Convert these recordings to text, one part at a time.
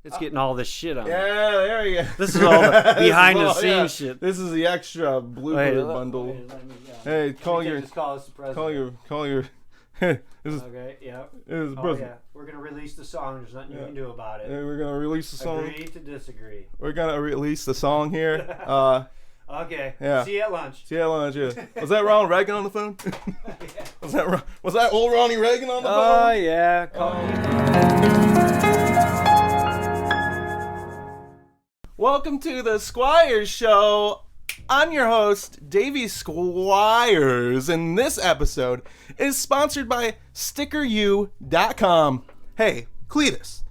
It's getting all this shit on. Yeah, there you go. This is all the behind the scenes shit. This is the extra blooper bundle. Hey, call your. This is, okay, yeah. Yeah. We're gonna release the song. There's nothing you can do about it. We're gonna release the song. Agree to disagree. We're gonna release the song here. Okay. Yeah. See you at lunch. Yeah. Was that Ronald Reagan on the phone? Yeah. Was that old Ronnie Reagan on the phone? Oh yeah. Welcome to the Squires show. I'm your host, Davey Squires, and this episode is sponsored by StickerU.com. Hey, Cletus.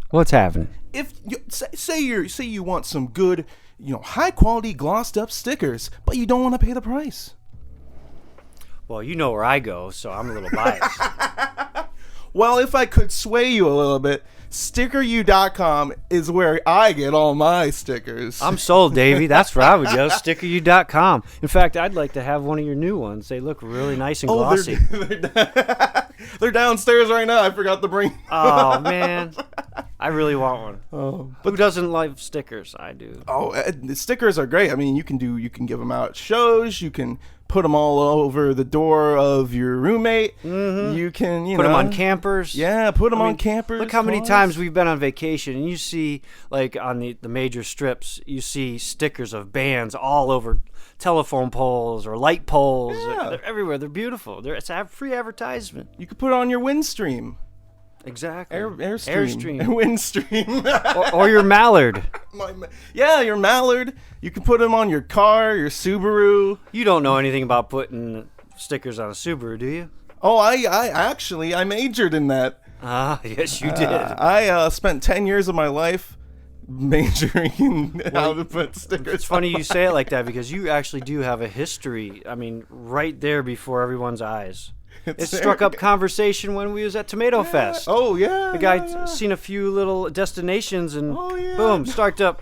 What's happening? If you say you want some good, high quality glossed up stickers, but you don't want to pay the price. Well, you know where I go, so I'm a little biased. Well, if I could sway you a little bit, StickerU.com is where I get all my stickers. I'm sold, Davey. That's where I would go. StickerU.com. In fact, I'd like to have one of your new ones. They look really nice and glossy. They're downstairs right now. I forgot to bring. Oh man, I really want one. Oh, but who doesn't like stickers? I do. Oh, the stickers are great. I mean, you can give them out at shows. You can put them all over the door of your roommate. Mm-hmm. You can, put them on campers. Yeah, put them on campers. Look how many times we've been on vacation, and you see, like on the major strips, you see stickers of bands all over telephone poles or light poles. Yeah. They're everywhere. They're beautiful. It's a free advertisement. You could put it on your Windstream. Exactly. Airstream. Windstream. or your Mallard. Yeah, your Mallard. You can put them on your car, your Subaru. You don't know anything about putting stickers on a Subaru, do you? Oh, I majored in that. Ah, yes, you did. I spent 10 years of my life majoring in how to put stickers. It's funny you say it like that because you actually do have a history. I mean, right there before everyone's eyes. It struck up conversation when we was at Tomato Fest. Oh, yeah. The guy seen a few little destinations and boom, start up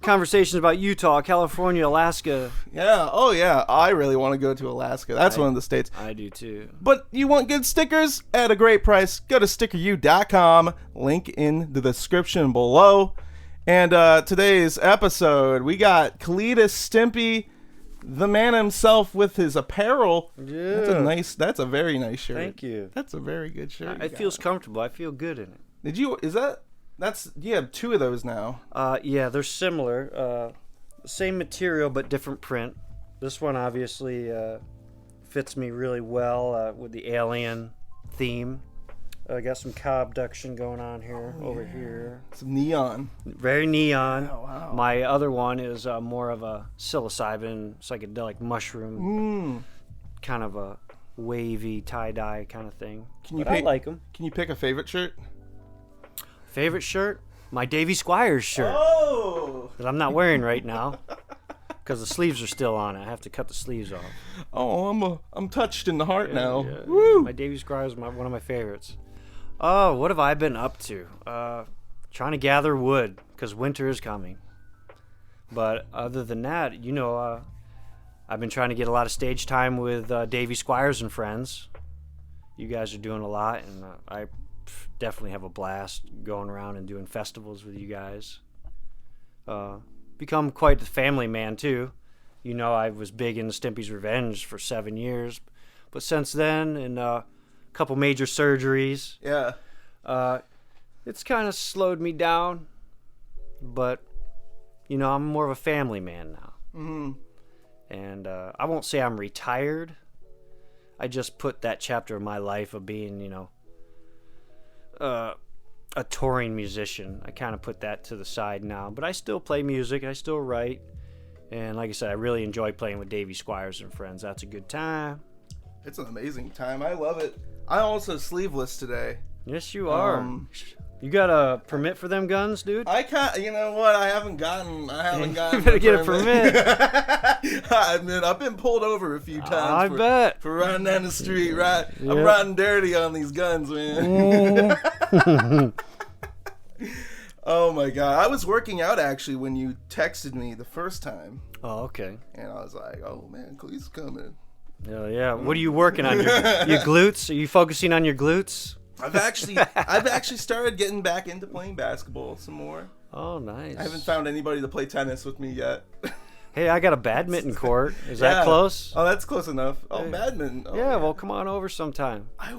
conversations about Utah, California, Alaska. Yeah. Oh, yeah. I really want to go to Alaska. That's one of the states. I do, too. But you want good stickers at a great price? Go to StickerU.com. Link in the description below. And today's episode, we got Cletus Stimpy, the man himself with his apparel. Yeah. That's a very nice shirt. Thank you. That's a very good shirt. It feels comfortable. I feel good in it. You have two of those now. Yeah, they're similar. Same material, but different print. This one obviously fits me really well with the alien theme. I got some cow abduction going on here, over here. Some neon. Very neon. Oh, wow. My other one is more of a psilocybin, psychedelic mushroom, kind of a wavy tie-dye kind of thing. I like them. Can you pick a favorite shirt? Favorite shirt? My Davey Squires shirt. Oh! That I'm not wearing right now because the sleeves are still on. I have to cut the sleeves off. Oh, I'm touched in the heart now. Yeah. Woo! My Davey Squires is one of my favorites. Oh, what have I been up to? Trying to gather wood because winter is coming. But other than that, I've been trying to get a lot of stage time with Davey Squires and friends. You guys are doing a lot, and I definitely have a blast going around and doing festivals with you guys. Become quite the family man, too. I was big into Stimpy's Revenge for 7 years. But since then, and couple major surgeries. Yeah. It's kind of slowed me down, but I'm more of a family man now. Mm-hmm. And I won't say I'm retired. I just put that chapter of my life of being, a touring musician. I kind of put that to the side now, but I still play music. I still write. And like I said, I really enjoy playing with Davey Squires and friends. That's a good time. It's an amazing time. I love it. I also sleeveless today. Yes, you are. You got a permit for them guns, dude? I can't. You know what? I haven't gotten. You better get a permit. I've been pulled over a few times. For riding down the street. Right. Yep. I'm riding dirty on these guns, man. Oh my God! I was working out actually when you texted me the first time. Oh, okay. And I was like, "Oh man, Cletus coming." Yeah. What are you working on? Your glutes? Are you focusing on your glutes? I've actually started getting back into playing basketball some more. Oh, nice. I haven't found anybody to play tennis with me yet. Hey, I got a badminton court. Is Yeah. that close? Oh, that's close enough. Oh, badminton. Oh, Yeah, well, come on over sometime. I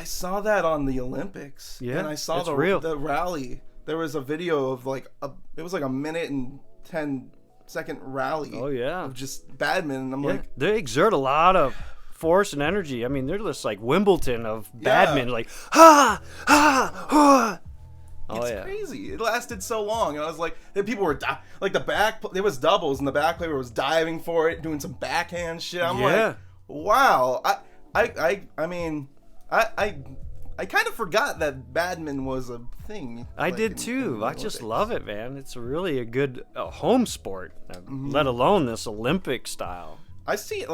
saw that on the Olympics. Yeah, and I saw it's real. the rally. There was a video of it was like a minute and 10-second rally. Oh, yeah. Of just badminton. I'm Yeah, like, they exert a lot of force and energy. I mean, they're just like Wimbledon of Yeah. badminton. Like, ha, ha, ha. Oh, it's yeah. crazy. It lasted so long, and I was like, then people were like the back. There was doubles, and the back player was diving for it, doing some backhand shit. I'm Yeah. like, wow. I mean, I kind of forgot that badminton was a thing. I like, did in too. the I just Olympics. love it, man. It's really a good home sport, let alone this Olympic style. I see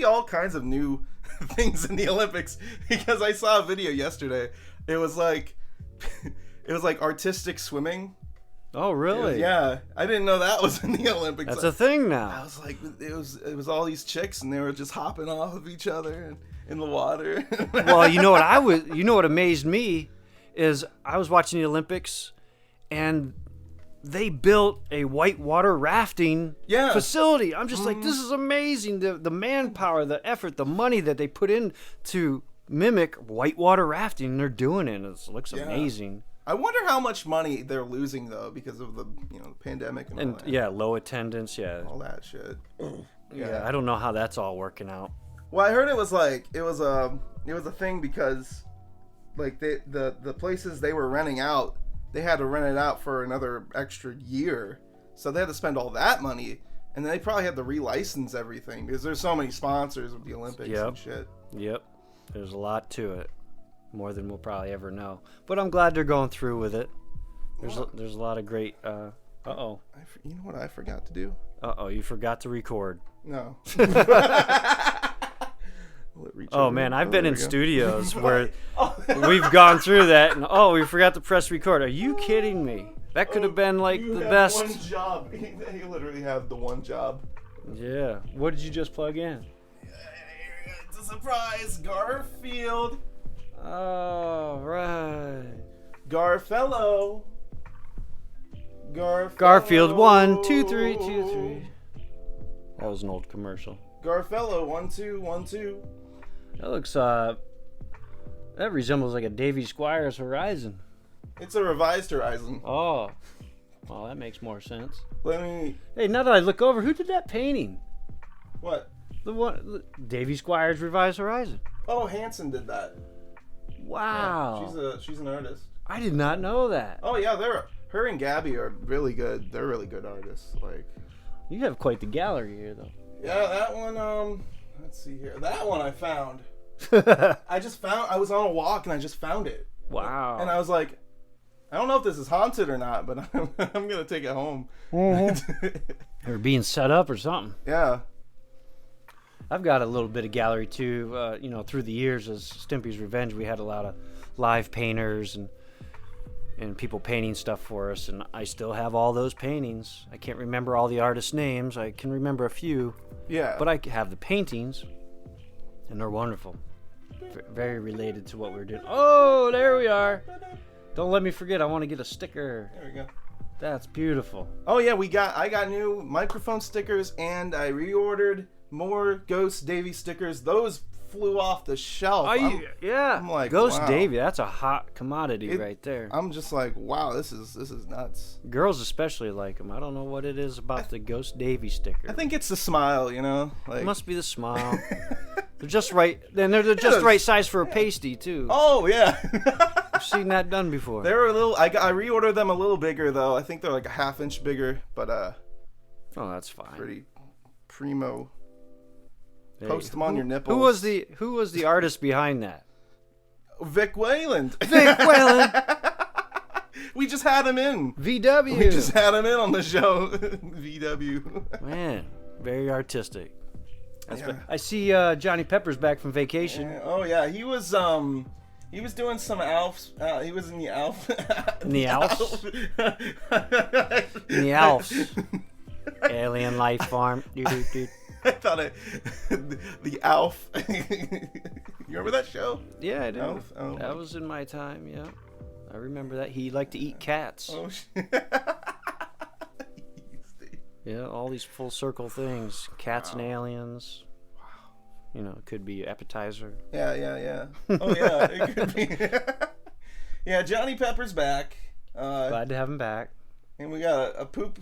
all kinds of new things in the Olympics because I saw a video yesterday. It was like artistic swimming. Oh, really? Yeah, I didn't know that was in the Olympics. That's a thing I now. was like, it was all these chicks and they were just hopping off of each other and in the water. Well, you know what amazed me is I was watching the Olympics and they built a whitewater rafting Yeah. facility. I'm just like, this is amazing. The manpower, the effort, the money that they put in to mimic whitewater rafting, they're doing it. It looks amazing. I wonder how much money they're losing though because of the pandemic and all And that. yeah, low attendance, yeah. All that shit. Yeah, I don't know how that's all working out. Well, I heard it was a thing because like the places they were renting out, they had to rent it out for another extra year. So they had to spend all that money, and then they probably had to relicense everything because there's so many sponsors of the Olympics and shit. Yep. There's a lot to it. More than we'll probably ever know. But I'm glad they're going through with it. There's a lot of great You know what I forgot to do? you forgot to record. No. Oh man, I've been in studios where we've gone through that and we forgot to press record. Are you kidding me? That could have been like the best. One job. You literally have the one job. Yeah. What did you just plug in? It's a surprise, Garfield. Oh, right. Garfello. Garfield 1, 2, 3, 2, 3. That was an old commercial. Garfello 1 2 1 2. That looks that resembles like a Davey Squires Horizon. It's a revised Horizon. Oh. Well, that makes more sense. Let me. Hey, now that I look over, who did that painting? What? The one Davey Squires Revised Horizon. Oh, Hanson did that. Wow. Yeah, she's an artist. I did not know that. Oh yeah, her and Gabby are really good. They're really good artists. Like, You have quite the gallery here, though. yeah, that one. Let's see here. That one I found. I was on a walk and I just found it. Wow. And I was like, I don't know if this is haunted or not, but I'm gonna take it home. Or being set up or something. Yeah. I've got a little bit of gallery too. Through the years as Stimpy's Revenge, we had a lot of live painters and people painting stuff for us, and I still have all those paintings. I can't remember all the artists' names. I can remember a few, Yeah. but I have the paintings, and they're wonderful. Very related to what we're doing. Oh, there we are. Don't let me forget. I want to get a sticker. There we go. That's beautiful. Oh yeah, I got new microphone stickers and I reordered more Ghost Davey stickers. Those flew off the shelf. I'm like, Ghost wow. Davey. That's a hot commodity right there. I'm just like, wow, this is nuts. Girls especially like them. I don't know what it is about the Ghost Davey sticker. I think it's the smile, like It must be the smile. They're just right. Then they're just right size for a pasty too. Oh yeah. I've seen that done before. They were a little. I reordered them a little bigger though. I think they're like a ½ inch bigger, but Oh, that's fine. pretty primo. Hey, Post them on your nipples. Who was the artist behind that? Vic Wayland. Vic Wayland. We just had him in. VW. We just had him in on the show. VW. Man, very artistic. Yeah. I see Johnny Pepper's back from vacation. Oh yeah, he was doing some Alps. He was in the Alps. In the Alps? In the Alps. Alien life farm. Dude. I thought the Alf. You remember that show? Yeah, I do. Oh, that was in my time, yeah. I remember that. He liked to eat cats. Oh, shit. Yeah, all these full circle things. Cats and aliens. Wow. You know, it could be appetizer. Yeah. Oh, yeah, it could be. Yeah, Johnny Pepper's back. Glad to have him back. And we got a poop.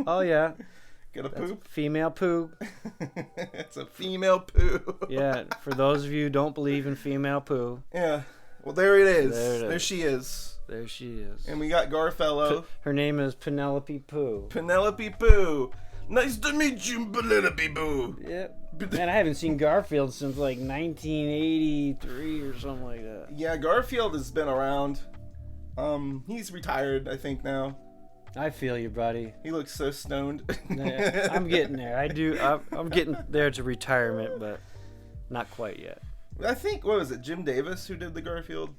Oh, yeah. Got a poop? Female poo. It's a female poo. Yeah, for those of you who don't believe in female poo. Yeah. Well, there it is. There she is. There she is. And we got Garfellow. Her name is Penelope Poo. Penelope Poo. Nice to meet you, Penelope Poo. Yep. Man, I haven't seen Garfield since like 1983 or something like that. Yeah, Garfield has been around. He's retired, I think, now. I feel you, buddy. He looks so stoned. Yeah, I'm getting there. I'm getting there to retirement, but not quite yet. I think, what was it, Jim Davis who did the Garfield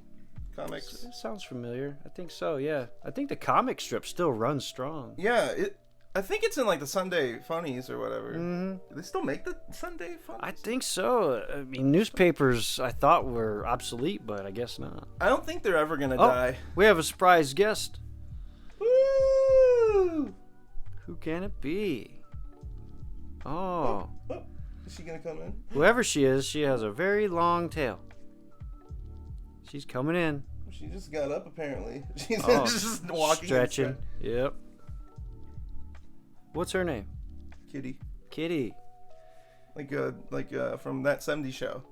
comics? It sounds familiar. I think so, yeah. I think the comic strip still runs strong. Yeah, I think it's in like the Sunday Funnies or whatever. Mm-hmm. Do they still make the Sunday Funnies? I think so. I mean, newspapers I thought were obsolete, but I guess not. I don't think they're ever going to die. We have a surprise guest. Woo! Who can it be? Oh. Is she going to come in? Whoever she is, she has a very long tail. She's coming in. She just got up, apparently. She's Oh, just walking. stretching. Yep. What's her name? Kitty. Kitty. Like from that 70s show.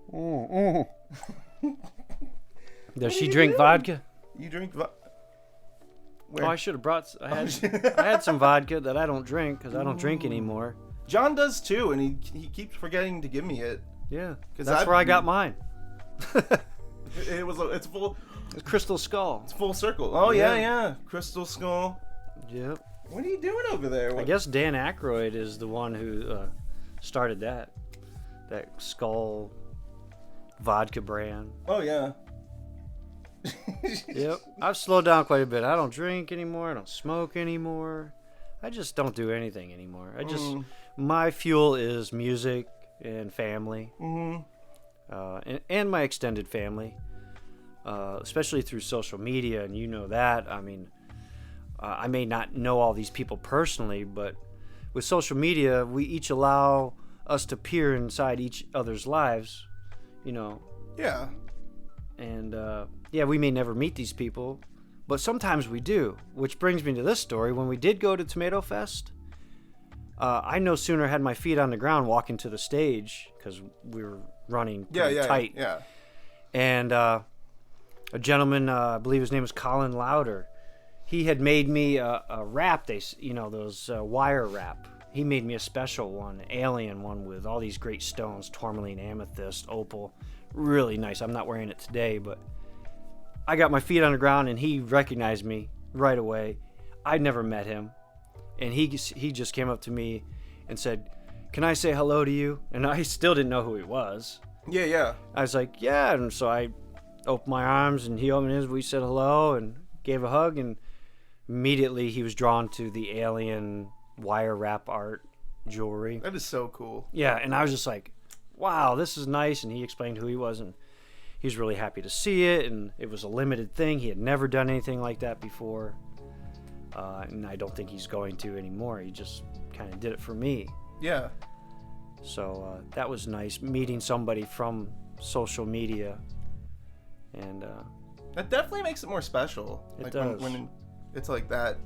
Does she drink vodka? You drink vodka? Oh, I should have brought. I had some vodka that I don't drink because I don't drink anymore. John does too, and he keeps forgetting to give me it. Yeah, that's where I got mine. It's full. It's Crystal Skull. It's full circle. Oh yeah. Crystal Skull. Yep. What are you doing over there? I guess Dan Aykroyd is the one who started that Skull vodka brand. Oh yeah. Yep. I've slowed down quite a bit. I don't drink anymore. I don't smoke anymore. I just don't do anything anymore. My fuel is music and family, and my extended family, especially through social media. And you know that. I mean, I may not know all these people personally, but with social media, we each allow us to peer inside each other's lives, you know. Yeah. And we may never meet these people, but sometimes we do. Which brings me to this story. When we did go to Tomato Fest, I no sooner had my feet on the ground walking to the stage because we were running pretty tight. Yeah. And a gentleman, I believe his name was Colin Lauder, he had made me a wrap. Those wire wrap. He made me a special one, alien one with all these great stones, tourmaline, amethyst, opal. Really nice. I'm not wearing it today, but I got my feet on the ground and he recognized me right away. I'd never met him. And he just came up to me and said, "Can I say hello to you?" And I still didn't know who he was. Yeah. I was like, "Yeah." And so I opened my arms and he opened his. We said hello and gave a hug. And immediately he was drawn to the alien wire wrap art jewelry. That is so cool. Yeah. And I was just like, wow, this is nice. And he explained who he was. And he was really happy to see it. And it was a limited thing. He had never done anything like that before. And I don't think he's going to anymore. He just kind of did it for me. Yeah. So that was nice, meeting somebody from social media. And that definitely makes it more special. It does. When it's like that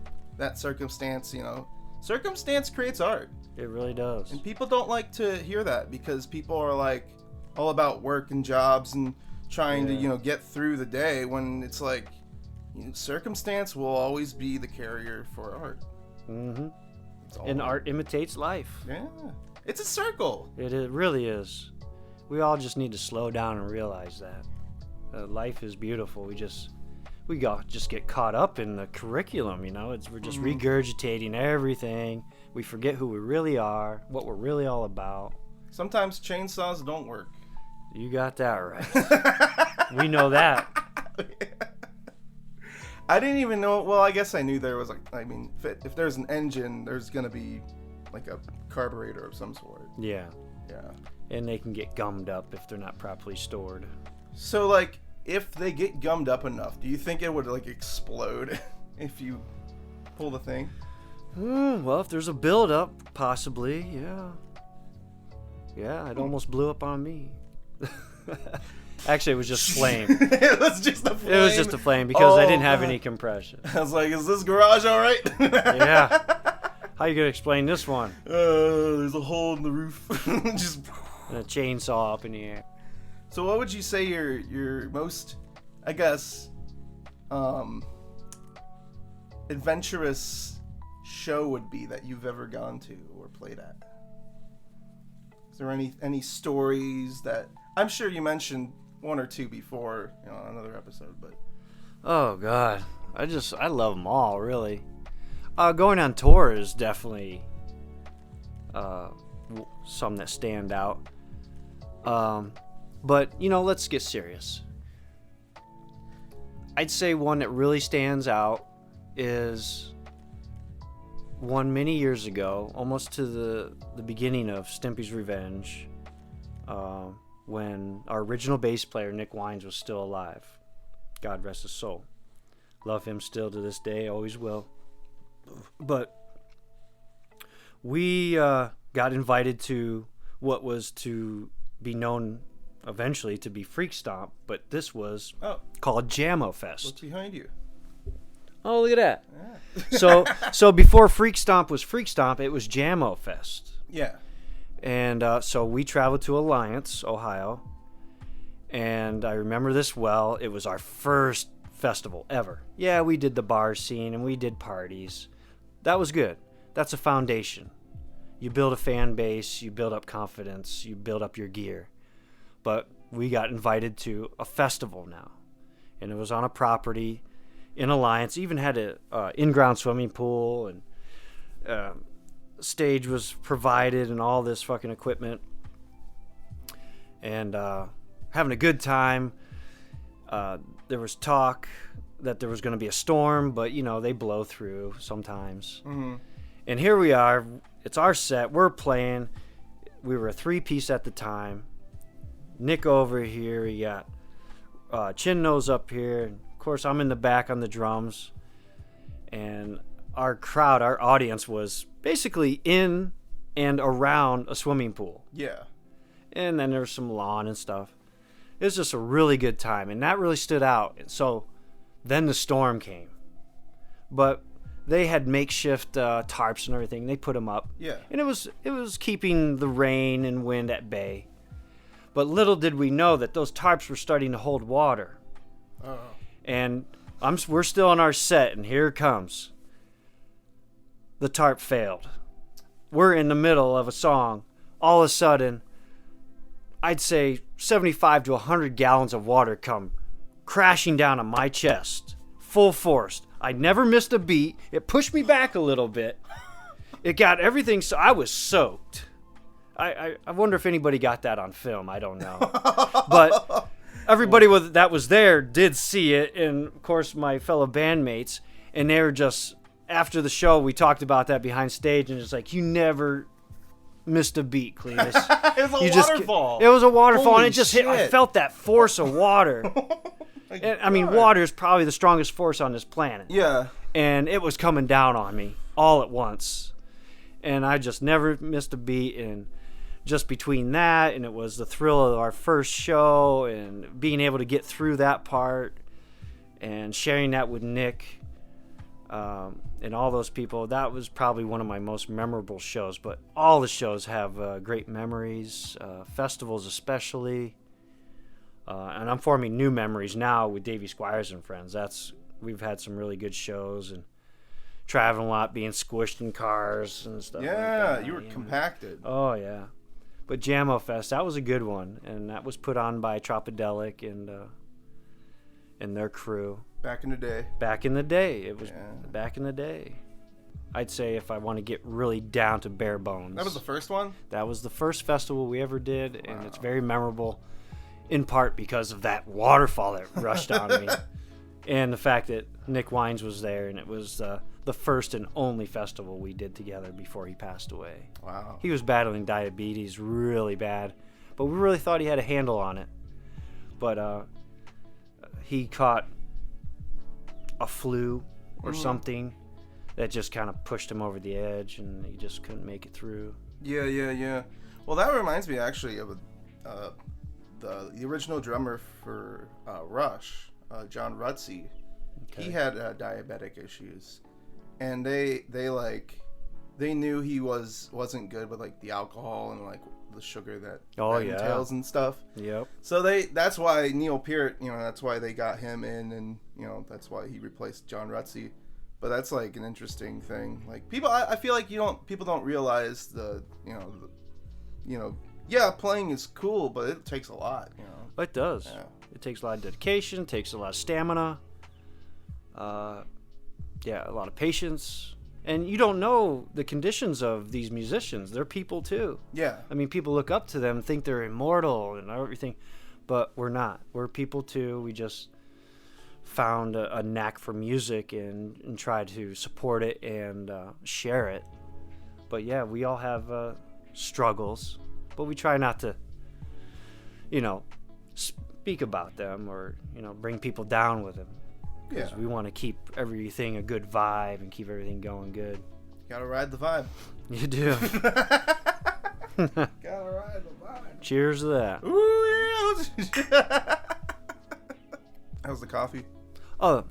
circumstance, you know. Circumstance creates art. It really does. And people don't like to hear that because people are like all about work and jobs and trying to, get through the day, when it's like, circumstance will always be the carrier for art. Mm-hmm. And art imitates life. Yeah. It's a circle. It really is. We all just need to slow down and realize that. Life is beautiful. We just get caught up in the curriculum, we're just regurgitating everything. We forget who we really are, what we're really all about. Sometimes chainsaws don't work. You got that right. We know that. I didn't even know. Well, I guess I knew there was if there's an engine, there's gonna be like a carburetor of some sort. Yeah. and they can get gummed up if they're not properly stored. So, like, if they get gummed up enough, do you think it would, like, explode if you pull the thing? Well, if there's a buildup, possibly, yeah. Yeah, it almost blew up on me. Actually, it was just flame. It was just a flame? It was just a flame because I didn't have any compression. I was like, is this garage all right? Yeah. How you going to explain this one? There's a hole in the roof. Just... And a chainsaw up in the air. So what would you say your most, I guess, adventurous show would be that you've ever gone to or played at? Is there any stories that... I'm sure you mentioned one or two before, on another episode, but... Oh, God. I love them all, really. Going on tour is definitely some that stand out. But, let's get serious. I'd say one that really stands out is one many years ago, almost to the beginning of Stimpy's Revenge, when our original bass player, Nick Wines, was still alive. God rest his soul. Love him still to this day, always will. But we got invited to what was to be known eventually to be Freak Stomp, but this was called Jammo Fest. Look behind you. Oh, look at that. Yeah. So before Freak Stomp was Freak Stomp, it was Jammo Fest. Yeah. And so we traveled to Alliance, Ohio, and I remember this well. It was our first festival ever. Yeah, we did the bar scene and we did parties. That was good. That's a foundation. You build a fan base, you build up confidence, you build up your gear. But we got invited to a festival now, and it was on a property in Alliance. Even had a in-ground swimming pool, and stage was provided and all this fucking equipment, and having a good time. There was talk that there was going to be a storm, but they blow through sometimes. Mm-hmm. And here we are. It's our set. We're playing. We were a 3-piece at the time. Nick over here. You got Chin Nose up here. And of course, I'm in the back on the drums. And our crowd, our audience, was basically in and around a swimming pool. Yeah. And then there was some lawn and stuff. It was just a really good time, and that really stood out. So then the storm came. But they had makeshift tarps and everything. They put them up. Yeah. And it was keeping the rain and wind at bay. But little did we know that those tarps were starting to hold water. Oh. And we're still on our set, and here it comes. The tarp failed. We're in the middle of a song. All of a sudden, I'd say 75 to 100 gallons of water come crashing down on my chest, full force. I never missed a beat. It pushed me back a little bit. It got everything, so I was soaked. I wonder if anybody got that on film. I don't know. But everybody that was there did see it, and of course my fellow bandmates, and they were just, after the show, we talked about that behind stage, and it's like, you never missed a beat, Cletus. It was a waterfall. It was a waterfall, Holy and it just shit. hit. I felt that force of water. And, I mean, water is probably the strongest force on this planet. Yeah. And it was coming down on me all at once. And I just never missed a beat. And just between that, and it was the thrill of our first show, and being able to get through that part, and sharing that with Nick, and all those people, that was probably one of my most memorable shows. But all the shows have great memories, festivals especially. And I'm forming new memories now with Davey, Squires, and friends. We've had some really good shows, and traveling a lot, being squished in cars and stuff. Yeah, like that, you were compacted. Oh yeah, but Jammo Fest, that was a good one, and that was put on by Tropodelic and their crew. Back in the day. Back in the day, it was back in the day. I'd say if I want to get really down to bare bones. That was the first one? That was the first festival we ever did, and it's very memorable. In part because of that waterfall that rushed on me, and the fact that Nick Wines was there, and it was the first and only festival we did together before he passed away. Wow. He was battling diabetes really bad. but we really thought he had a handle on it. But he caught a flu or something that just kind of pushed him over the edge, and he just couldn't make it through. Yeah. Well, that reminds me actually of the original drummer for Rush, John Rutsey. Okay. He had diabetic issues, and they knew he wasn't good with like the alcohol and like the sugar that entails and stuff. Yep. So that's why Neil Peart, that's why they got him in, and that's why he replaced John Rutsey. But that's like an interesting thing. Like I feel like people don't realize playing is cool, but it takes a lot. It does. Yeah. It takes a lot of dedication. Takes a lot of stamina. A lot of patience. And you don't know the conditions of these musicians. They're people too. Yeah. I mean, people look up to them and think they're immortal and everything, but we're not. We're people too. We just found a knack for music and try to support it and share it. But yeah, we all have struggles, but we try not to, speak about them or, bring people down with them. Because we want to keep everything a good vibe and keep everything going good. Gotta ride the vibe. You do. Gotta ride the vibe. Cheers to that. Ooh, yeah. How's the coffee? Oh,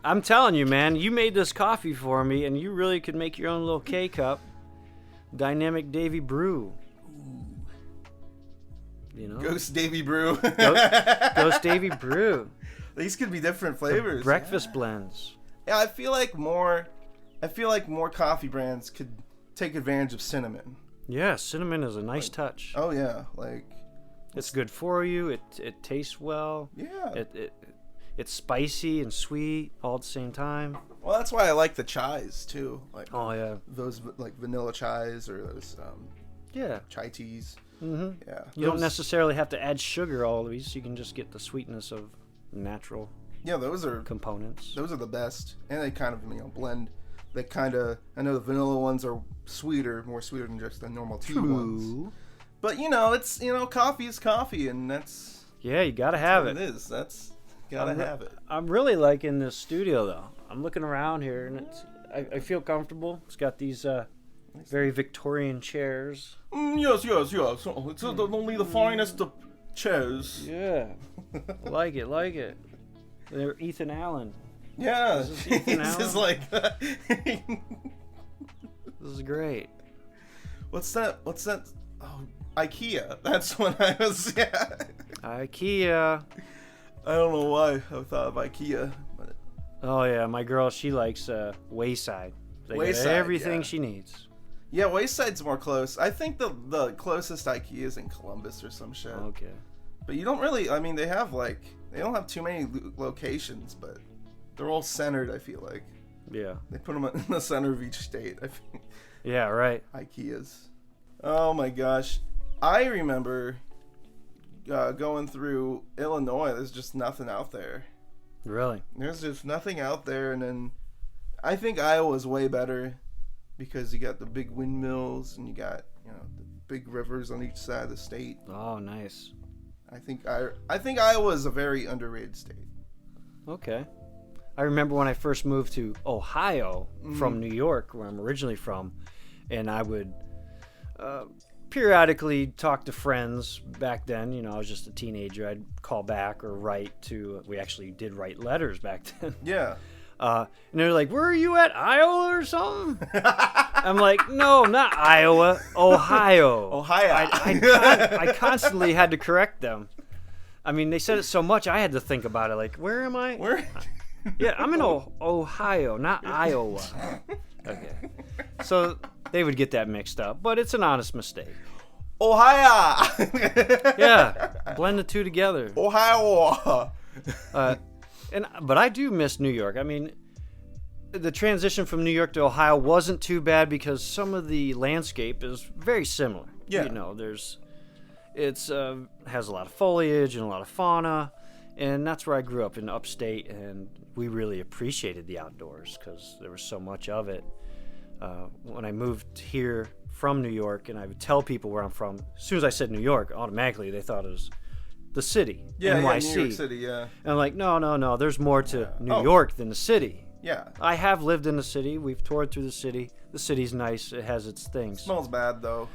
I'm telling you, man, you made this coffee for me, and you really could make your own little K-cup. Dynamic Davey Brew. Ghost Davey Brew. Ghost Davey Brew. These could be different flavors. Breakfast blends. Yeah, I feel like more coffee brands could take advantage of cinnamon. Yeah, cinnamon is a nice touch. Oh yeah, it's good for you. It tastes well. Yeah. It's spicy and sweet all at the same time. Well, that's why I like the chais too. Those like vanilla chais or those chai teas. Mm-hmm. Yeah. You don't necessarily have to add sugar all of these. You can just get the sweetness of natural those are components. Those are the best, and they kind of blend. They kind of, I know the vanilla ones are more sweeter than just the normal tea ones. But it's coffee is coffee, and that's you gotta have it. It is. That's gotta have it. I'm really liking this studio though. I'm looking around here, and I feel comfortable. It's got these very Victorian chairs. Yes. Oh, it's only the finest of chairs. Yeah, like it. They're Ethan Allen. Yeah, this is Ethan Allen. This is like. This is great. What's that? Oh, IKEA. That's when I was. Yeah. IKEA. I don't know why I thought of IKEA. But... Oh yeah, my girl, she likes Wayside. They got everything she needs. Yeah, Wayside's more close. I think the closest IKEA is in Columbus or some shit. Okay. But you don't really. I mean, they don't have too many locations, but they're all centered. I feel like. Yeah. They put them in the center of each state. I think. Yeah. Right. IKEAs. Oh my gosh, I remember going through Illinois. There's just nothing out there. Really? There's just nothing out there, and then I think Iowa's way better because you got the big windmills and you got the big rivers on each side of the state. Oh, nice. I think Iowa is a very underrated state. Okay. I remember when I first moved to Ohio from New York, where I'm originally from, and I would periodically talk to friends back then. I was just a teenager. I'd call back or write to. We actually did write letters back then. Yeah. And they're like, "Where are you at? Iowa or something?" I'm like, "No, not Iowa, Ohio." Ohio. I constantly had to correct them. I mean, they said it so much, I had to think about it. Like, where am I? Where? Yeah, I'm in Ohio, not Iowa. Okay. So they would get that mixed up, but it's an honest mistake. Ohio. Yeah, blend the two together. Ohio. But I do miss New York. I mean, the transition from New York to Ohio wasn't too bad because some of the landscape is very similar. Yeah. It's has a lot of foliage and a lot of fauna, and that's where I grew up in upstate, and we really appreciated the outdoors because there was so much of it. when I moved here from New York, and I would tell people where I'm from. As soon as I said New York, automatically they thought it was the city, NYC. New York City, yeah. And I'm like, no, there's more to New Oh. York than the city. Yeah. I have lived in the city. We've toured through the city. The city's nice. It has its things. Smells bad, though.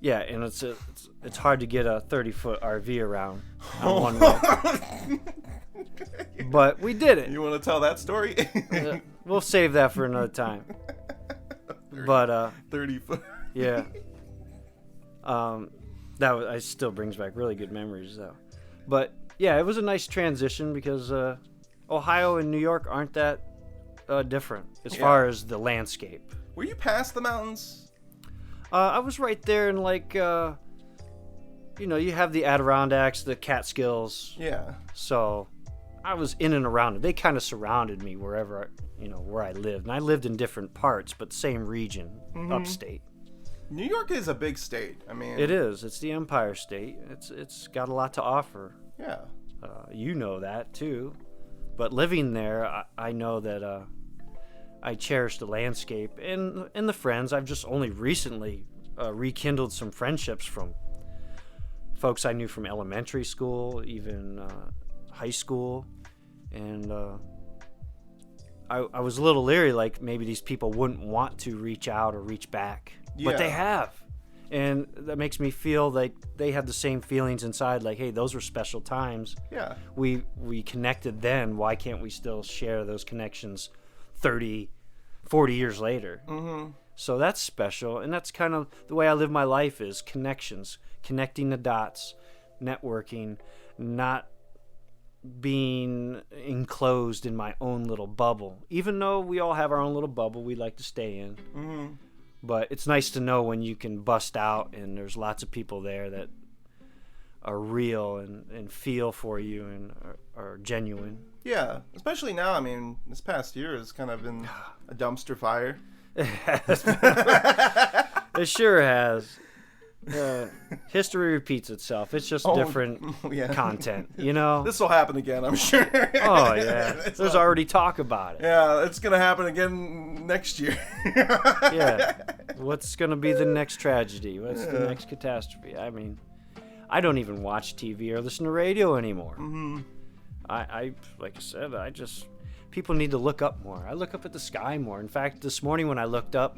Yeah, and it's hard to get a 30-foot RV around on one way. But we did it. You want to tell that story? We'll save that for another time. 30 foot. Yeah. It still brings back really good memories, though. But yeah, it was a nice transition because Ohio and New York aren't that different as far as the landscape. Were you past the mountains? I was right there in you have the Adirondacks, the Catskills. Yeah. So I was in and around it. They kind of surrounded me wherever, where I lived. And I lived in different parts, but same region, upstate. New York is a big state. I mean, It is. It's the Empire State. It's got a lot to offer. Yeah. You know that, too. But living there, I know that I cherish the landscape and the friends. I've just only recently rekindled some friendships from folks I knew from elementary school, even high school. And I was a little leery, like maybe these people wouldn't want to reach out or reach back. Yeah. But they have. And that makes me feel like they have the same feelings inside, like, hey, those were special times. Yeah. We connected then. Why can't we still share those connections 30, 40 years later? Mm-hmm. So that's special. And that's kind of the way I live my life, is connections, connecting the dots, networking, not being enclosed in my own little bubble. Even though we all have our own little bubble we like to stay in. Mm-hmm. But it's nice to know when you can bust out and there's lots of people there that are real and feel for you and are genuine. Yeah, especially now. I mean, this past year has kind of been a dumpster fire. It sure has. History repeats itself. It's just different content, This will happen again, I'm sure. Oh, yeah. There's already talk about it. Yeah, it's going to happen again next year. Yeah. What's going to be the next tragedy? What's the next catastrophe? I mean, I don't even watch TV or listen to radio anymore. Mm-hmm. I like I said, people need to look up more. I look up at the sky more. In fact, this morning when I looked up,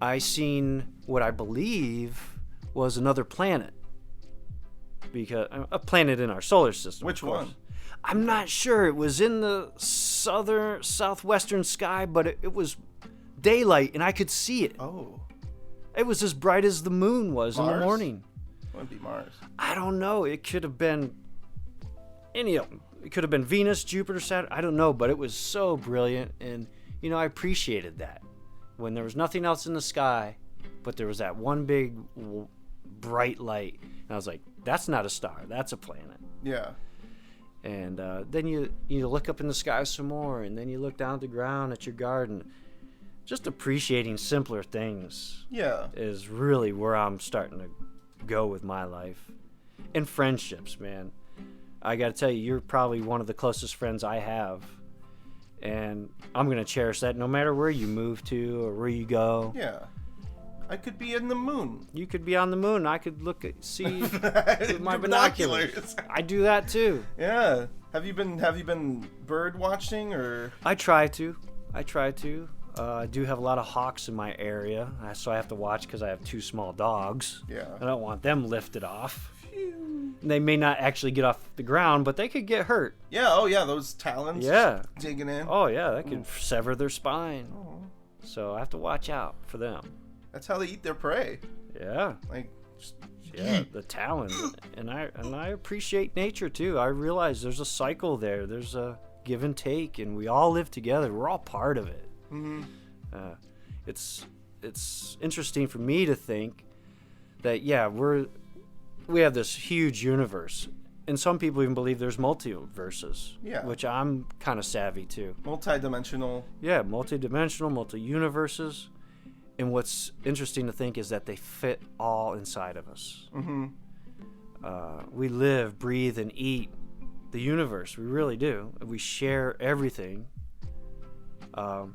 I seen what I believe was another planet. Because a planet in our solar system. Which one? I'm not sure. It was in the southwestern sky, but it was daylight and I could see it. Oh. It was as bright as the moon was in the morning. Wouldn't be Mars. I don't know. It could have been any of them. It could have been Venus, Jupiter, Saturn. I don't know, but it was so brilliant. And, I appreciated that. When there was nothing else in the sky, but there was that one big bright light. And I was like, that's not a star. That's a planet. Yeah. And then you look up in the sky some more, and then you look down at the ground at your garden. Just appreciating simpler things is really where I'm starting to go with my life. And friendships, man. I got to tell you, you're probably one of the closest friends I have. And I'm going to cherish that no matter where you move to or where you go. Yeah. I could be in the moon. You could be on the moon. I could see with my binoculars. I do that too. Yeah. Have you been bird watching or? I try to. I do have a lot of hawks in my area, so I have to watch because I have 2 small dogs. Yeah. I don't want them lifted off. They may not actually get off the ground, but they could get hurt. Yeah. Oh yeah. Those talons. Yeah. Digging in. Oh yeah. That could sever their spine. Oh. So I have to watch out for them. That's how they eat their prey. Yeah. The talons. And I appreciate nature too. I realize there's a cycle there. There's a give and take, and we all live together. We're all part of it. Mm-hmm. It's interesting for me to think that we have this huge universe, and some people even believe there's multiverses. Yeah. Which I'm kind of savvy to. Multi-dimensional. Yeah, multi-dimensional, multi-universes. And what's interesting to think is that they fit all inside of us. Mm-hmm. We live, breathe, and eat the universe. We really do. We share everything. A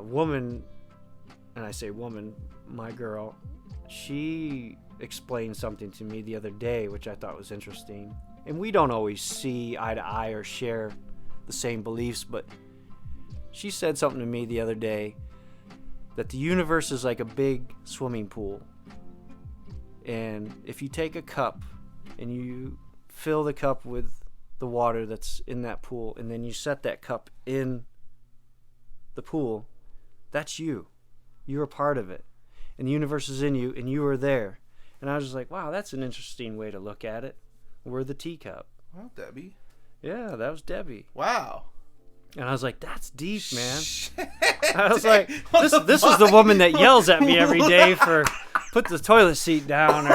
woman and I say woman, my girl, she explained something to me the other day, which I thought was interesting. And we don't always see eye to eye or share the same beliefs, but she said something to me the other day that the universe is like a big swimming pool. And if you take a cup and you fill the cup with the water that's in that pool, and then you set that cup in the pool, that's you. You're a part of it. And the universe is in you, and you are there. And I was just like, wow, that's an interesting way to look at it. We're the teacup. Well, Debbie. Yeah, that was Debbie. Wow. And I was like, that's deep, man. I was like, this is the woman that yells at me every day for put the toilet seat down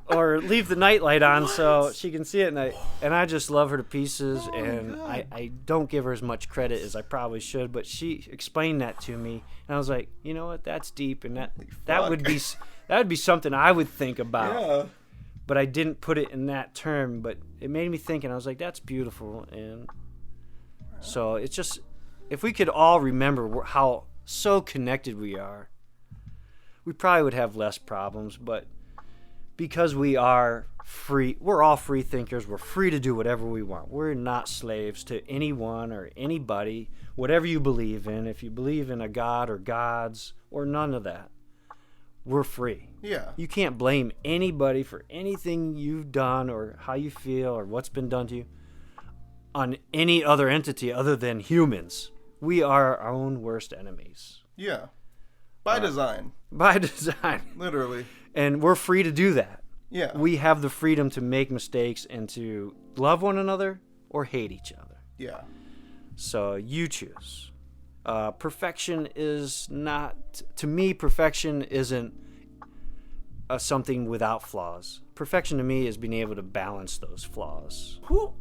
or leave the nightlight on so she can see it at night. And I just love her to pieces, and I don't give her as much credit as I probably should, but she explained that to me, and I was like, you know what, that's deep, and that would be something I would think about. Yeah. But I didn't put it in that term, but it made me think, and I was like, that's beautiful. And so it's just, if we could all remember how so connected we are, we probably would have less problems. But because we are free, we're all free thinkers. We're free to do whatever we want. We're not slaves to anyone or anybody, whatever you believe in. If you believe in a god or gods or none of that, we're free. Yeah. You can't blame anybody for anything you've done or how you feel or what's been done to you on any other entity other than humans. We are our own worst enemies. Yeah. By design. By design. Literally. And we're free to do that. Yeah. We have the freedom to make mistakes and to love one another or hate each other. Yeah. So you choose. Perfection is not, to me, perfection isn't something without flaws. Perfection to me is being able to balance those flaws. Who?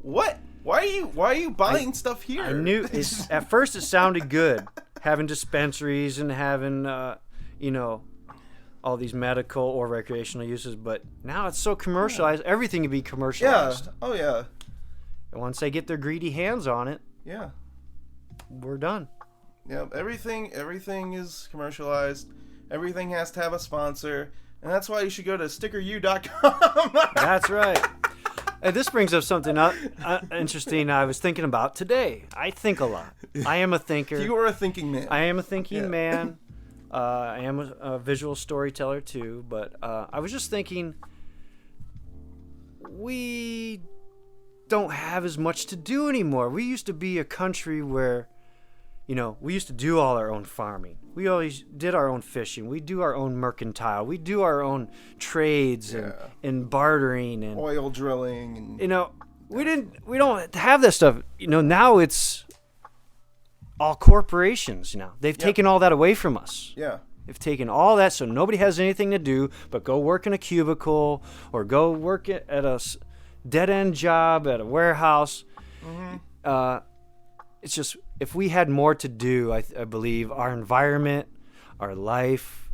What? Why are you buying stuff here? I knew at first it sounded good, having dispensaries and having all these medical or recreational uses, but now it's so commercialized. Yeah. Everything can be commercialized. Yeah. Oh yeah. And once they get their greedy hands on it, yeah, we're done. Yeah, everything is commercialized. Everything has to have a sponsor, and that's why you should go to stickeru.com. That's right. And this brings up something interesting I was thinking about today. I think a lot. I am a thinker. You are a thinking man. I am a thinking man. I am a visual storyteller too, but I was just thinking we don't have as much to do anymore. We used to be a country where, we used to do all our own farming. We always did our own fishing. We do our own mercantile. We do our own trades and bartering and oil drilling. And, we don't have that stuff. Now it's all corporations. They've taken all that away from us. Yeah. They've taken all that, so nobody has anything to do but go work in a cubicle or go work at a dead-end job at a warehouse. Mm-hmm. It's just, if we had more to do, I believe our environment, our life,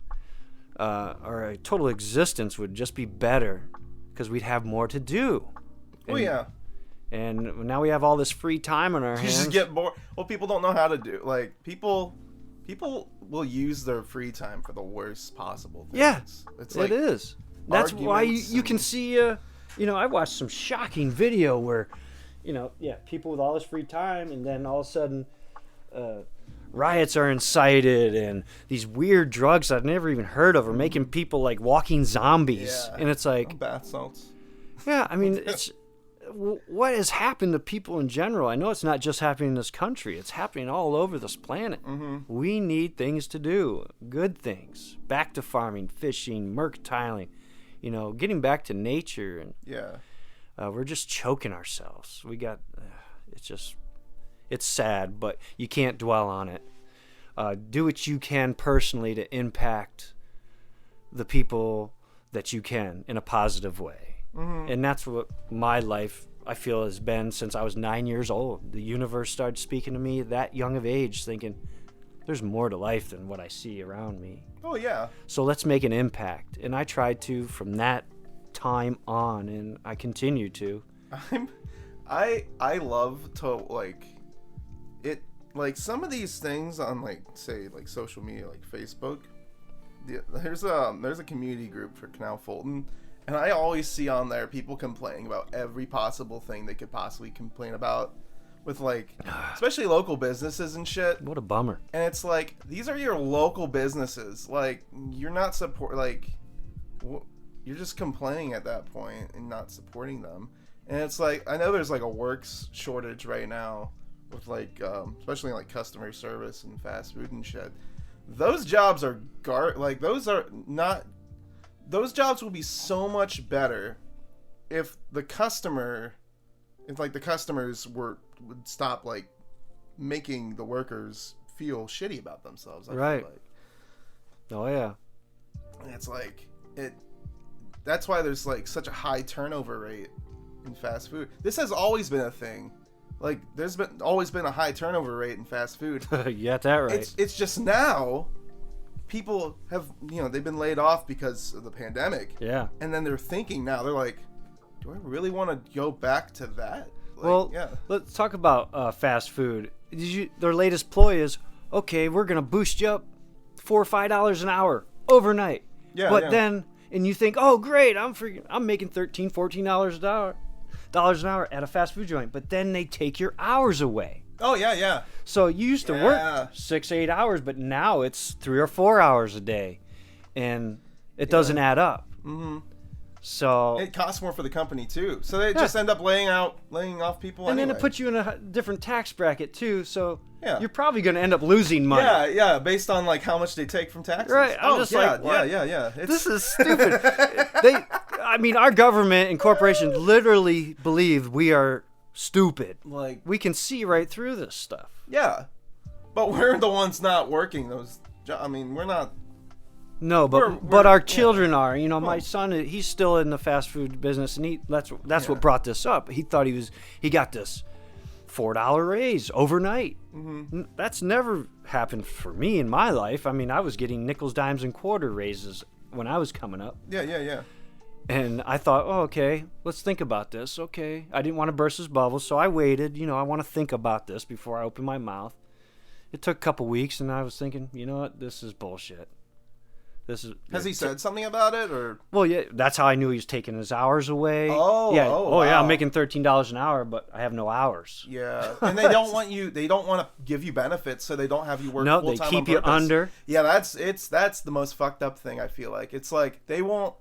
our total existence would just be better because we'd have more to do. And now we have all this free time on our hands. You just get bored. Well, people don't know how to do. Like, people will use their free time for the worst possible things. Yeah, it's like it is. That's why you can see, I watched some shocking video where, people with all this free time, and then all of a sudden, riots are incited, and these weird drugs I've never even heard of are making people like walking zombies. Yeah. And it's like bath salts. Yeah, I mean, it's what has happened to people in general. I know it's not just happening in this country. It's happening all over this planet. Mm-hmm. We need things to do, good things. Back to farming, fishing, mercantiling, getting back to nature. And we're just choking ourselves. We got, it's sad, but you can't dwell on it. Do what you can personally to impact the people that you can in a positive way. Mm-hmm. And that's what my life, I feel, has been since I was 9 years old. The universe started speaking to me at that young of age, thinking, there's more to life than what I see around me. Oh, yeah. So let's make an impact. And I tried to from that time on, and I continue to. I love to, like, like some of these things on like say like social media like Facebook, there's a community group for Canal Fulton, and I always see on there people complaining about every possible thing they could possibly complain about with like especially local businesses and shit. What a bummer. And it's like, these are your local businesses. Like, you're not you're just complaining at that point and not supporting them. And it's like, I know there's like a works shortage right now with like especially like customer service and fast food and shit. Those jobs are those jobs will be so much better if the customers would stop like making the workers feel shitty about themselves. I right. feel like. Oh yeah. And it's like that's why there's like such a high turnover rate in fast food. This has always been a thing. Like, there's always been a high turnover rate in fast food. You got that right. It's just now people have, they've been laid off because of the pandemic. Yeah. And then they're thinking now, they're like, do I really want to go back to that? Like, well, yeah. Let's talk about fast food. Their latest ploy is, okay, we're going to boost you up $4 or $5 an hour overnight. Yeah. But then, and you think, oh, great, I'm making $13, $14 an hour at a fast food joint. But then they take your hours away. Oh, yeah, yeah. So you used to work 6, 8 hours, but now it's 3 or 4 hours a day. And it doesn't add up. Mm-hmm. So it costs more for the company too. So they just end up laying off people and anyway. then it puts you in a different tax bracket too. So yeah. you're probably going to end up losing money. Yeah, based on like how much they take from taxes. Right. I'm just like, what? Yeah. This is stupid. Our government and corporations literally believe we are stupid. Like, we can see right through this stuff. Yeah, but we're the ones not working those. We're not. No, but our children are. My son, he's still in the fast food business, and that's what brought this up. He thought he got this $4 raise overnight. Mm-hmm. That's never happened for me in my life. I was getting nickels, dimes, and quarter raises when I was coming up. Yeah. And I thought, oh, okay, let's think about this. Okay, I didn't want to burst his bubble, so I waited. I want to think about this before I open my mouth. It took a couple weeks, and I was thinking, you know what, this is bullshit. Has he said something about it, or? Well, yeah, that's how I knew he was taking his hours away. Oh, yeah. Wow. Yeah, I'm making $13 an hour, but I have no hours. Yeah, and they don't want to give you benefits, so they don't have you work full time. No, they keep you under. Yeah, that's the most fucked up thing. I feel like it's like they won't,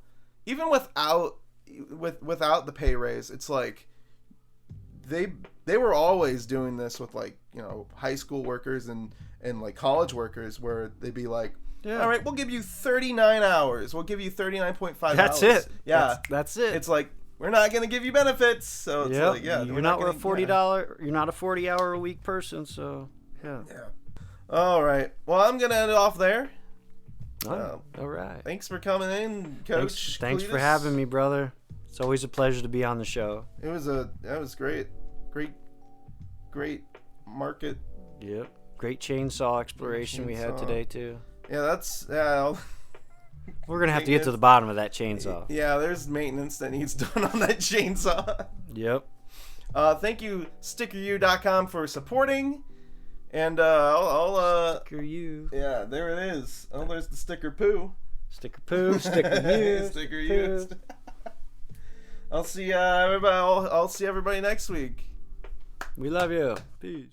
even without the pay raise. It's like they were always doing this with like high school workers and like college workers, where they'd be like, yeah. All right, we'll give you 39 hours. We'll give you 39.5 hours. That's it. Yeah. That's it. It's like, we're not going to give you benefits. So it's like, yeah. You're not a $40, you're not a 40-hour a week person, so yeah. Yeah. All right. Well, I'm going to end it off there. All right. Thanks for coming in, Coach. Thanks for having me, brother. It's always a pleasure to be on the show. That was great. Great market. Yep. Great chainsaw exploration we had today, too. Yeah, we're going to have to get to the bottom of that chainsaw. Yeah, there's maintenance that needs done on that chainsaw. Yep. Thank you, StickerU.com, for supporting. And I'll Sticker you. Yeah, there it is. Oh, there's the sticker poo. Sticker poo, sticker you. Sticker you. I'll see everybody. I'll see everybody next week. We love you. Peace.